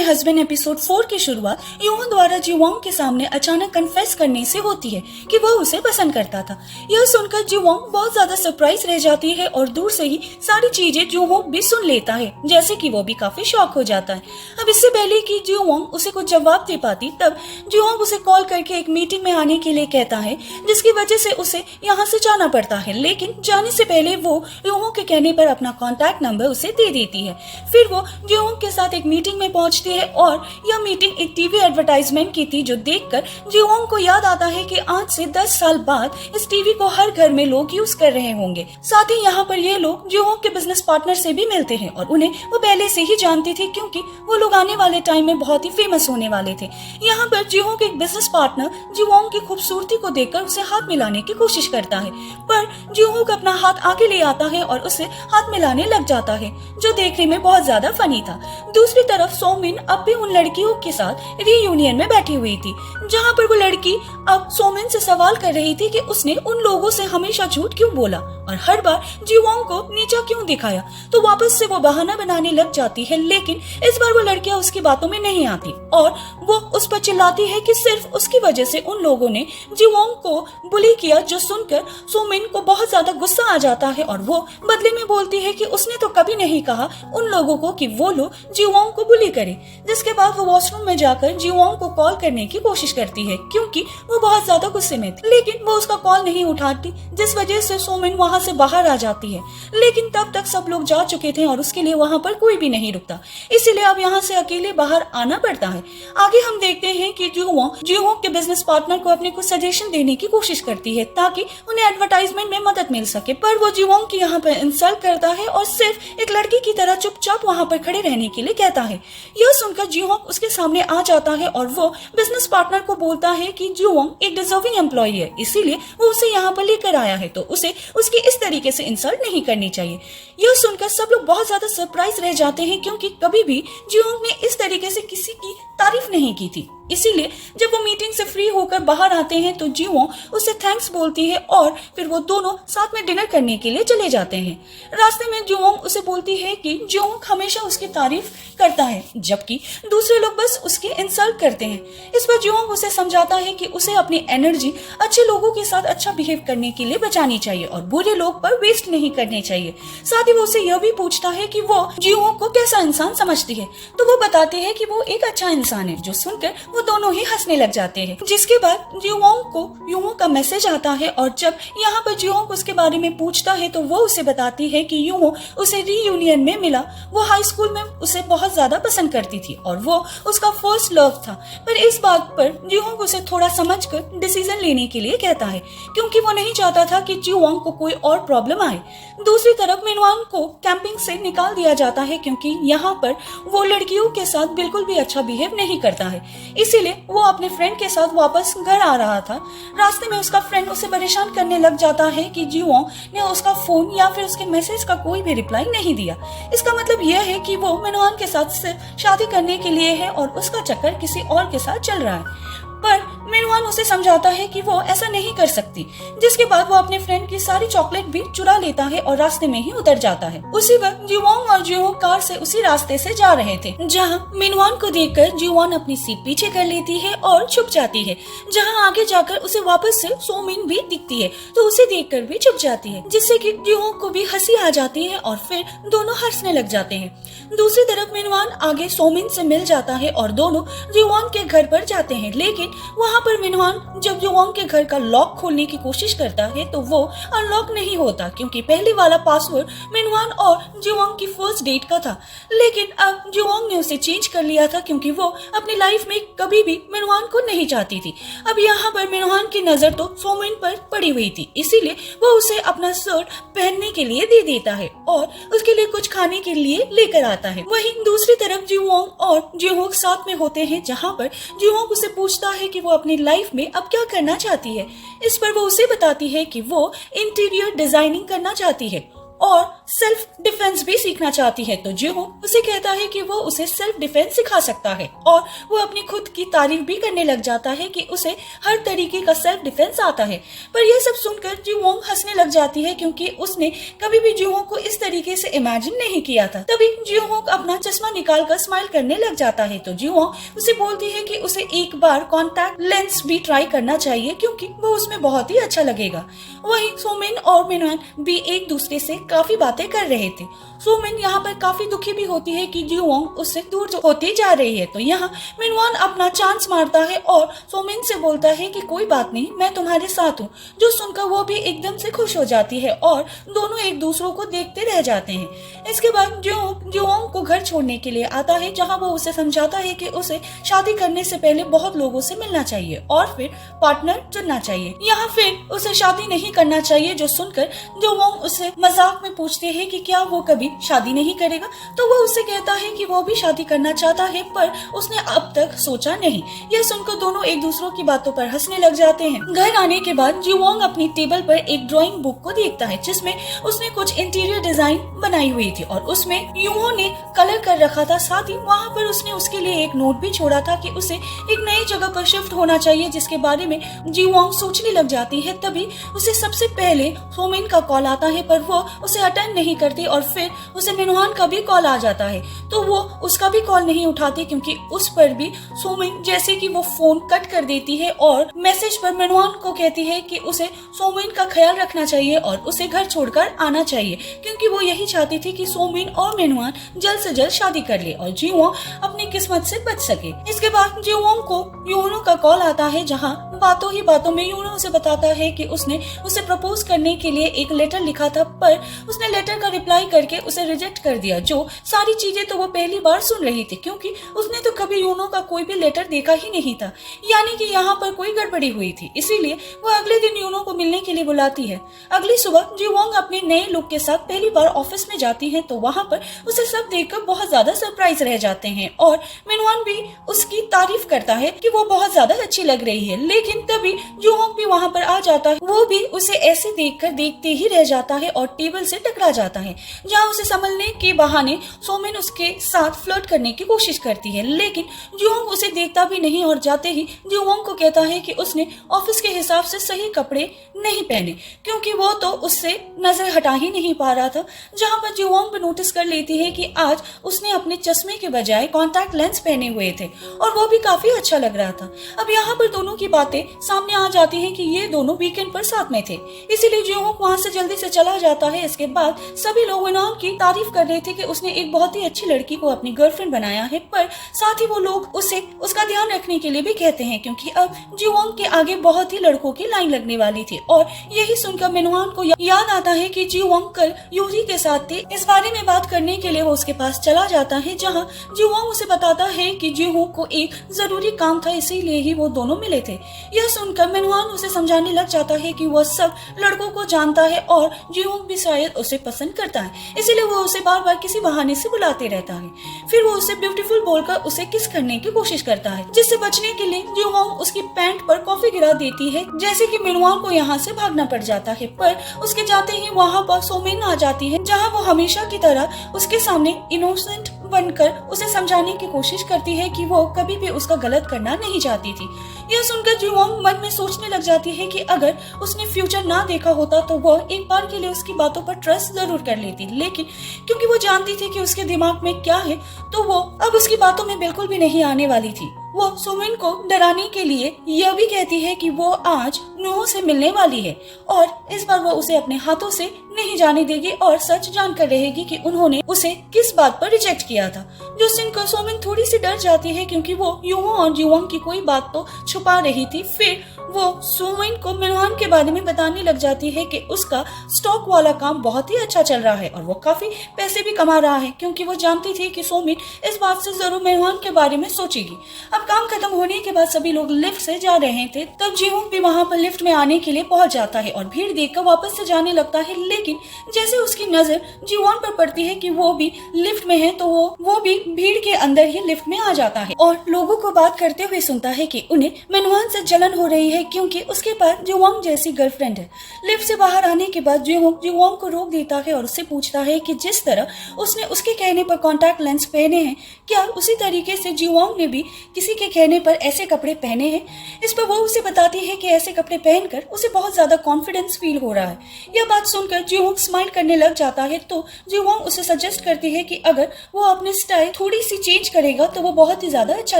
My husband episode 4 की शुरुआत यूहों द्वारा जीवोंग के सामने अचानक कन्फेस करने से होती है कि वह उसे पसंद करता था। यह सुनकर जीवोंग बहुत ज्यादा सरप्राइज रह जाती है और दूर से ही सारी चीजें जीवों भी सुन लेता है, जैसे कि वो भी काफी शॉक हो जाता है। अब इससे पहले कि जीवोंग उसे कुछ जवाब दे पाती, तब जीवोंग उसे कॉल करके एक मीटिंग में आने के लिए कहता है, जिसकी वजह से उसे यहाँ से जाना पड़ता है। लेकिन जाने से पहले वो यूहों के कहने पर अपना कॉन्टैक्ट नंबर उसे दे देती है। फिर वो जीवोंग के साथ एक मीटिंग में पहुंचती है और यह मीटिंग एक टीवी एडवर्टाइजमेंट की थी, जो देखकर जीवोंग को याद आता है कि आज से 10 साल बाद इस टीवी को हर घर में लोग यूज कर रहे होंगे। साथ ही यहाँ पर ये लोग जीवोंग के बिजनेस पार्टनर से भी मिलते हैं और उन्हें वो पहले से ही जानती थी, क्योंकि वो लोग आने वाले टाइम में बहुत ही फेमस होने वाले थे। यहाँ पर जीवोंग के एक बिजनेस पार्टनर जीवोंग की खूबसूरती को देखकर उसे हाथ मिलाने की कोशिश करता है, पर जीवोंग अपना हाथ आगे ले आता है और उसे हाथ मिलाने लग जाता है, जो देखने में बहुत ज्यादा फनी था। दूसरी तरफ सोमिन अब भी उन लड़कियों के साथ रीयूनियन में बैठी हुई थी, जहाँ पर वो लड़की अब सोमिन से सवाल कर रही थी कि उसने उन लोगों से हमेशा झूठ क्यों बोला और हर बार जीवोंग को नीचा क्यों दिखाया। तो वापस से वो बहाना बनाने लग जाती है, लेकिन इस बार वो लड़कियां उसकी बातों में नहीं आती और वो उस पर चिल्लाती है कि सिर्फ उसकी वजह से उन लोगों ने जीवोंग को बुली किया, जो सुनकर सोमिन को बहुत ज्यादा गुस्सा आ जाता है और वो बदले में बोलती है कि उसने तो कभी नहीं कहा उन लोगों को कि वो लोग जीवोंग को बुली करे। जिसके बाद वो वॉशरूम में जाकर जीवोंग को कॉल करने की कोशिश करती है, क्योंकि वो बहुत ज्यादा गुस्से में थी, लेकिन वो उसका कॉल नहीं उठाती, जिस वजह से सोमिन वहाँ से बाहर आ जाती है। लेकिन तब तक सब लोग जा चुके थे और उसके लिए वहाँ पर कोई भी नहीं रुकता, इसीलिए अब यहाँ से अकेले बाहर आना पड़ता है। आगे हम देखते हैं कि जीवोंग के बिजनेस पार्टनर को अपने कुछ सजेशन देने की कोशिश करती है, ताकि उन्हें एडवर्टाइजमेंट में मदद मिल सके, पर वो जीवोंग की यहाँ पर इंसल्ट करता है और सिर्फ एक लड़की की तरह चुपचाप वहाँ पर खड़े रहने के लिए कहता है। यह सुनकर जीवोंग उसके सामने आ जाता है और वो बिजनेस पार्टनर को बोलता है कि जीवोंग एक डिजर्विंग एम्प्लॉय है, इसीलिए वो उसे यहाँ पर लेकर आया है, तो उसे उसकी इस तरीके से इंसल्ट नहीं करनी चाहिए। यह सुनकर सब लोग बहुत ज्यादा सरप्राइज रह जाते हैं, क्योंकि कभी भी जीवोंग ने इस तरीके से किसी की तारीफ नहीं की थी। इसीलिए जब वो मीटिंग से फ्री होकर बाहर आते हैं तो जीवोंग उसे थैंक्स बोलती है और फिर वो दोनों साथ में डिनर करने के लिए चले जाते हैं। रास्ते में जीवोंग उसे बोलती है कि जीवोंग हमेशा उसकी तारीफ करता है, जबकि दूसरे लोग बस उसकी इंसल्ट करते हैं। इस पर जीवोंग उसे समझाता है कि उसे अपनी एनर्जी अच्छे लोगों के साथ अच्छा बिहेव करने के लिए बचानी चाहिए और बुरे लोग पर वेस्ट नहीं करनी चाहिए। साथ ही वो उसे यह भी पूछता है कि वो जीवोंग को कैसा इंसान समझती है, तो वो बताती है कि वो एक अच्छा इंसान है, जो सुनकर वो दोनों ही हंसने लग जाते हैं। जिसके बाद जीवोंग को यूहों का मैसेज आता है और जब यहाँ पर जीवोंग उसके बारे में पूछता है तो वो उसे बताती है कि यूहों उसे रीयूनियन में मिला। वो हाई स्कूल में उसे बहुत ज्यादा पसंद करती थी और वो उसका फर्स्ट लव था, पर इस बात पर जीवोंग उसे थोड़ा समझकर डिसीजन लेने के लिए कहता है, क्योंकि वो नहीं चाहता था कि जीवोंग को कोई और प्रॉब्लम आए। दूसरी तरफ मिनवान को कैंपिंग से निकाल दिया जाता है, क्योंकि यहाँ पर वो लड़कियों के साथ बिल्कुल भी अच्छा बिहेव नहीं करता है, इसीलिए वो अपने फ्रेंड के साथ वापस घर आ रहा था। रास्ते में उसका फ्रेंड उसे परेशान करने लग जाता है कि जीवोंग ने उसका फोन या फिर उसके मैसेज का कोई भी रिप्लाई नहीं दिया। इसका मतलब यह है कि वो मिनवान के साथ सिर्फ शादी करने के लिए है और उसका चक्कर किसी और के साथ चल रहा है, पर मिनवान उसे समझाता है कि वो ऐसा नहीं कर सकती। जिसके बाद वो अपने फ्रेंड की सारी चॉकलेट भी चुरा लेता है और रास्ते में ही उतर जाता है। उसी वक्त जीवोंग और जीवोंग कार से उसी रास्ते से जा रहे थे, जहां मिनवान को देखकर जीवोंग अपनी सीट पीछे कर लेती है और छुप जाती है। जहां आगे जाकर उसे वापस से सोमिन भी दिखती है, तो उसे देखकर भी छुप जाती है, जिससे कि जीवोंग को भी हंसी आ जाती है और फिर दोनों हंसने लग जाते हैं। दूसरी तरफ मिनवान आगे सोमिन से मिल जाता है और दोनों जीवोंग के घर पर जाते हैं, लेकिन वहाँ पर मिनवान जब जीवोंग के घर का लॉक खोलने की कोशिश करता है तो वो अनलॉक नहीं होता, क्योंकि पहले वाला पासवर्ड मिनवान और जीवोंग की फर्स्ट डेट का था। लेकिन अब जीवोंग ने उसे चेंज कर लिया था, क्योंकि वो अपनी लाइफ में कभी भी मिनवान को नहीं चाहती थी। अब यहाँ पर मिनवान की नजर तो सोमिन पर पड़ी हुई थी, इसीलिए वो उसे अपना शर्ट पहनने के लिए दे देता है और उसके लिए कुछ खाने के लिए लेकर आता है। वहीं दूसरी तरफ जीवोंग और जीवोंग साथ में होते हैं, जहाँ पर जीवोंग उसे पूछता है कि वो अपनी लाइफ में अब क्या करना चाहती है। इस पर वो उसे बताती है कि वो इंटीरियर डिजाइनिंग करना चाहती है और सेल्फ डिफेंस भी सीखना चाहती है। तो जीहोंग उसे कहता है कि वो उसे सेल्फ डिफेंस सिखा सकता है और वो अपनी खुद की तारीफ भी करने लग जाता है कि उसे हर तरीके का सेल्फ डिफेंस आता है। पर यह सब सुनकर जीहोंग हंसने लग जाती है क्योंकि उसने कभी भी जीहोंग को इस तरीके से इमेजिन नहीं किया था। तभी जीहोंग अपना चश्मा निकालकर स्माइल करने लग जाता है। तो जीहोंग उसे बोलती है कि उसे एक बार कॉन्टैक्ट लेंस भी ट्राई करना चाहिए क्योंकि वो उसमें बहुत ही अच्छा लगेगा। वहीं सोमिन और मिनवान भी एक दूसरे से काफी बातें कर रहे थे। सोमिन यहाँ पर काफी दुखी भी होती है कि जीहोंग उससे दूर होती जा रही है। तो यहाँ मिनवान अपना चांस मारता है और सोमिन से बोलता है कि कोई बात नहीं, मैं तुम्हारे साथ हूँ, जो सुनकर वो भी एकदम से खुश हो जाती है और दोनों एक दूसरों को देखते रह जाते हैं। इसके बाद जीहोंग को घर छोड़ने के लिए आता है, जहाँ वो उसे समझाता है कि उसे शादी करने से पहले बहुत लोगों से मिलना चाहिए और फिर पार्टनर चुनना चाहिए, यहाँ फिर उसे शादी नहीं करना चाहिए। जो सुनकर जीहोंग उससे मजाक में पूछते हैं कि क्या वो कभी शादी नहीं करेगा, तो वो उससे कहता है कि वो भी शादी करना चाहता है पर उसने अब तक सोचा नहीं। यह सुनकर दोनों एक दूसरों की बातों पर हंसने लग जाते हैं। घर आने के बाद जीहोंग अपनी टेबल पर एक ड्राइंग बुक को देखता है जिसमें उसने कुछ इंटीरियर डिजाइन बनाई हुई थी और उसमें यूहो ने कलर कर रखा था। साथ ही वहाँ पर उसने उसके लिए एक नोट भी छोड़ा था कि उसे एक नई जगह पर शिफ्ट होना चाहिए, जिसके बारे में जीहोंग सोचने लग जाती है। तभी उसे सबसे पहले सोमिन का कॉल आता है पर वो उसे अटेंड नहीं करती और फिर उसे मिनवान का भी कॉल आ जाता है, तो वो उसका भी कॉल नहीं उठाती क्योंकि उस पर भी सोमिन जैसे कि वो फोन कट कर देती है और मैसेज पर मिनवान को कहती है कि उसे सोमिन का ख्याल रखना चाहिए और उसे घर छोड़कर आना चाहिए, क्योंकि वो यही चाहती थी कि सोमिन और मिनवान जल्द से जल्द शादी कर ले और जीहोंग अपनी किस्मत से बच सके। इसके बाद जीहोंग को यूनो का कॉल आता है, जहाँ बातों ही बातों में यूनो उसे बताता है कि उसने उसे प्रपोज करने के लिए एक लेटर लिखा था पर उसने लेटर का रिप्लाई करके उसे रिजेक्ट कर दिया। जो सारी चीजें तो वो पहली बार सुन रही थी क्योंकि उसने तो कभी यूनो का कोई भी लेटर देखा ही नहीं था, यानी कि यहाँ पर कोई गड़बड़ी हुई थी। इसीलिए वो अगले दिन यूनो को मिलने के लिए बुलाती है। अगली सुबह जीहोंग अपने नए लुक के साथ पहली बार ऑफिस में जाती है, तो वहाँ पर उसे सब देखकर बहुत ज्यादा सरप्राइज रह जाते हैं और मिनवान भी उसकी तारीफ करता है कि वो बहुत ज्यादा अच्छी लग रही है। लेकिन तभी जीहोंग भी वहाँ पर आ जाता है, वो भी उसे ऐसे देखकर देखते ही रह जाता है और टेबल से टकरा जाता है, जहाँ उसे संभलने के बहाने सोमिन उसके साथ फ्लर्ट करने की कोशिश करती है। लेकिन जीहोंग उसे देखता भी नहीं और जाते ही जीहोंग को कहता है कि उसने ऑफिस के हिसाब से सही कपड़े नहीं पहने, क्योंकि वो तो उससे नजर हटा ही नहीं पा रहा था। जहाँ पर जीहोंग भी नोटिस कर लेती है कि आज उसने अपने चश्मे के बजाय कॉन्टैक्ट लेंस पहने हुए थे और वो भी काफी अच्छा लग रहा था। अब यहाँ पर दोनों की बातें सामने आ जाती है कि ये दोनों वीकेंड पर साथ में थे, इसीलिए जीहोंग वहाँ से जल्दी से चला जाता है। इसके बाद सभी लोग मिनवान की तारीफ कर रहे थे कि उसने एक बहुत ही अच्छी लड़की को अपनी गर्लफ्रेंड बनाया है, पर साथ ही वो लोग उसे उसका ध्यान रखने के लिए भी कहते हैं क्योंकि अब जीहोंग के आगे बहुत ही लड़कों की लाइन लगने वाली थी। और यही सुनकर मिनवान को याद आता है कि जीहोंग कल यूरी के साथ थे। इस बारे में बात करने के लिए वो उसके पास चला जाता है, जहाँ जीहोंग उसे बताता है कि जीहोंग को एक जरूरी काम था, इसीलिए ही वो दोनों मिले थे। यह सुनकर मिनवान उसे समझाने लग जाता है कि वह सब लड़कों को जानता है और जीहोंग भी शायद उसे पसंद करता है, इसीलिए वो उसे बार बार किसी बहाने से बुलाते रहता है। फिर वो उसे ब्यूटीफुल बोलकर उसे किस करने की कोशिश करता है, जिससे बचने के लिए जीहोंग उसकी पैंट पर कॉफी गिरा देती है, जैसे कि मिनवान को यहाँ से भागना पड़ जाता है। पर उसके जाते ही वहाँ पर सोमिन आ जाती है, जहाँ वो हमेशा की तरह उसके सामने इनोसेंट बनकर उसे समझाने की कोशिश करती है कि वो कभी भी उसका गलत करना नहीं चाहती थी। यह सुनकर जीहोंग मन में सोचने लग जाती है कि अगर उसने फ्यूचर ना देखा होता तो वो एक बार के लिए उसकी बातों पर ट्रस्ट जरूर कर लेती, लेकिन क्योंकि वो जानती थी कि उसके दिमाग में क्या है, तो वो अब उसकी बातों में बिल्कुल भी नहीं आने वाली थी। वो सोमिन को डराने के लिए यह भी कहती है कि वो आज नुहो से मिलने वाली है और इस बार वो उसे अपने हाथों से नहीं जाने देगी और सच जानकर रहेगी कि उन्होंने उसे किस बात पर रिजेक्ट किया था। जो सुनकर सोमिन थोड़ी सी डर जाती है क्योंकि वो यूहो और जीहोंग की कोई बात तो छुपा रही थी। फिर वो सोमिन को मिनवान के बारे में बताने लग जाती है कि उसका स्टॉक वाला काम बहुत ही अच्छा चल रहा है और वो काफी पैसे भी कमा रहा है, क्योंकि वो जानती थी कि सोमिन इस बात से जरूर मिनवान के बारे में सोचेगी। अब अब काम खत्म होने के बाद सभी लोग लिफ्ट से जा रहे थे, तब जीहोंग भी वहाँ पर लिफ्ट में आने के लिए पहुंच जाता है और भीड़ देखकर वापस से जाने लगता है। लेकिन जैसे उसकी नजर जीवॉन पर पड़ती है कि वो भी लिफ्ट में है, तो वो भी भीड़ के अंदर ही लिफ्ट में आ जाता है और लोगों को बात करते हुए सुनता है कि उन्हें मेनुआन से जलन हो रही है क्योंकि उसके पास जीवॉन्ग जैसी गर्लफ्रेंड है। लिफ्ट से बाहर आने के बाद जीवॉन्ग को रोक देता है और उससे पूछता है कि जिस तरह उसने उसके कहने पर कॉन्टैक्ट लेंस पहने हैं, क्या उसी तरीके से जीवॉन्ग ने भी किसी के कहने पर ऐसे कपड़े पहने हैं। इस पर वो उसे बताती है कि ऐसे कपड़े पहनकर उसे बहुत ज्यादा कॉन्फिडेंस फील हो रहा है। यह बात सुनकर जीवॉन्ग स्माइल करने लग जाता है, तो जीवॉन्ग उसे सजेस्ट करती है कि अगर वो अपनी स्टाइल थोड़ी सी चेंज करेगा तो वो बहुत ही ज्यादा अच्छा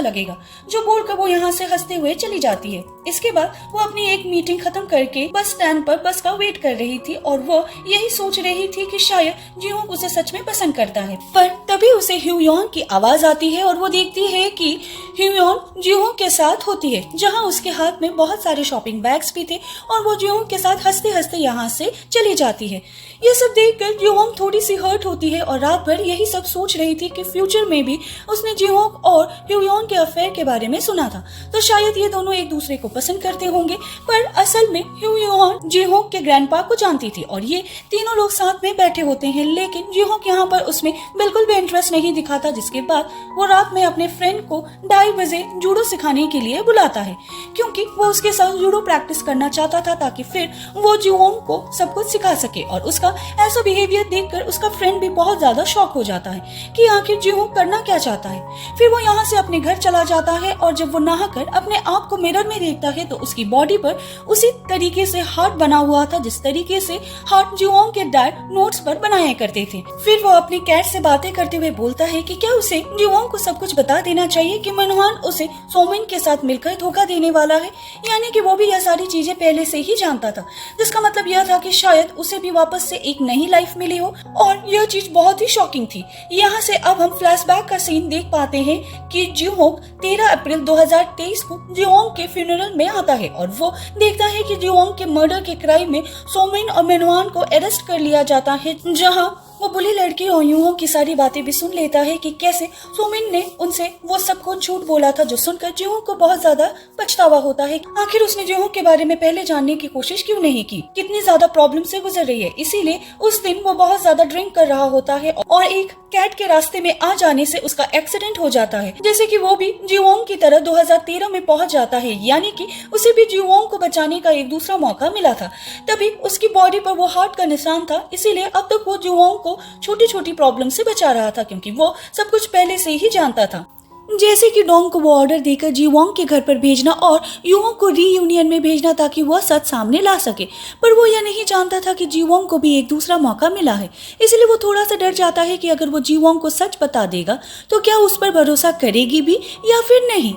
लगेगा, जो बोलकर वो यहाँ से हंसते हुए चली जाती है। इसके बाद वो अपनी एक मीटिंग खत्म करके बस स्टैंड पर बस का वेट कर रही थी और वो यही सोच रही थी कि शायद जीहोंग उसे सच में पसंद करता है। पर तभी उसे ह्यूयॉन की आवाज आती है और वो देखती है कि ह्यूयॉन जीहोंग के साथ होती है, जहाँ उसके हाथ में बहुत सारे शॉपिंग बैग्स भी थे और वो जीहोंग के साथ हंसते हंसते यहाँ से चली जाती है। ये सब देखकर जीहोंग थोड़ी सी हर्ट होती है और रात भर यही सब सोच रही थी कि फ्यूचर में भी उसने जीहोंग और ह्यूयॉन के अफेयर के बारे में सुना था, तो शायद ये दोनों एक दूसरे को पसंद करते होंगे। पर असल में ह्यूयॉन जीहोंग के ग्रैंडपा को जानती थी और ये तीनों लोग साथ में बैठे होते हैं, लेकिन जीहोंग यहाँ पर उसमें बिल्कुल भी इंटरेस्ट नहीं दिखाता। जिसके बाद वो रात में अपने फ्रेंड को 2:30 बजे जूडो सिखाने के लिए बुलाता है, क्योंकि वो उसके साथ जूडो प्रैक्टिस करना चाहता था ताकि फिर वो जीहोंग को सब कुछ सिखा सके। और उसका ऐसा बिहेवियर देखकर उसका फ्रेंड भी बहुत ज्यादा शॉक हो जाता है कि आखिर जीहोंग करना क्या चाहता है। फिर वो यहाँ से अपने घर चला जाता है और जब वो नहाकर अपने आप को मिरर में देखता है तो उसकी बॉडी पर उसी तरीके से हार्ट बना हुआ था जिस तरीके से हार्ट जीहोंग के डैड नोट्स पर बनाया करते थे। फिर वो अपनी कैट से बातें करते हुए बोलता है कि क्या उसे जीहोंग को सब कुछ बता देना चाहिए कि मेनुआन उसे सोमिन के साथ मिलकर धोखा देने वाला है, यानी कि वो भी यह सारी चीजें पहले से ही जानता था, जिसका मतलब यह था कि शायद उसे भी वापस से एक नई लाइफ मिली हो। और यह चीज बहुत ही शॉकिंग थी। यहाँ से अब हम फ्लैशबैक का सीन देख पाते हैं कि जीहोंग 13 अप्रैल 2023 को जीहोंग के फ्यूनरल में आता है और वो देखता है कि जीहोंग के मर्डर के क्राइम में सोमिन और मेनुआन को अरेस्ट कर लिया जाता है, जहाँ वो बुरी लड़की और यूहों की सारी बातें भी सुन लेता है कि कैसे सोमिन ने उनसे वो सब कुछ झूठ बोला था, जो सुनकर जीहोंग को बहुत ज्यादा पछतावा होता है। आखिर उसने जीहोंग के बारे में पहले जानने की कोशिश क्यों नहीं की, कितनी ज्यादा प्रॉब्लम से गुजर रही है। इसीलिए उस दिन वो बहुत ज्यादा ड्रिंक कर रहा होता है और एक कैट के रास्ते में आ जाने से उसका एक्सीडेंट हो जाता है, जैसे कि वो भी जीहोंग की तरह 2013 में पहुंच जाता है, यानी कि उसे भी जीहोंग को बचाने का एक दूसरा मौका मिला था। तभी उसकी बॉडी पर वो हार्ट का निशान था, इसीलिए अब तक वो जीहोंग को छोटी छोटी प्रॉब्लम से बचा रहा था, क्योंकि वो सब कुछ पहले से ही जानता था। जैसे कि डोंग को वो ऑर्डर देकर जीवोंग के घर पर भेजना और यूहोंग को रीयूनियन में भेजना ताकि वह सच सामने ला सके, पर वो यह नहीं जानता था कि जीवोंग को भी एक दूसरा मौका मिला है। इसलिए वो थोड़ा सा डर जाता है कि अगर वो जीवोंग को सच बता देगा तो क्या उस पर भरोसा करेगी भी या फिर नहीं।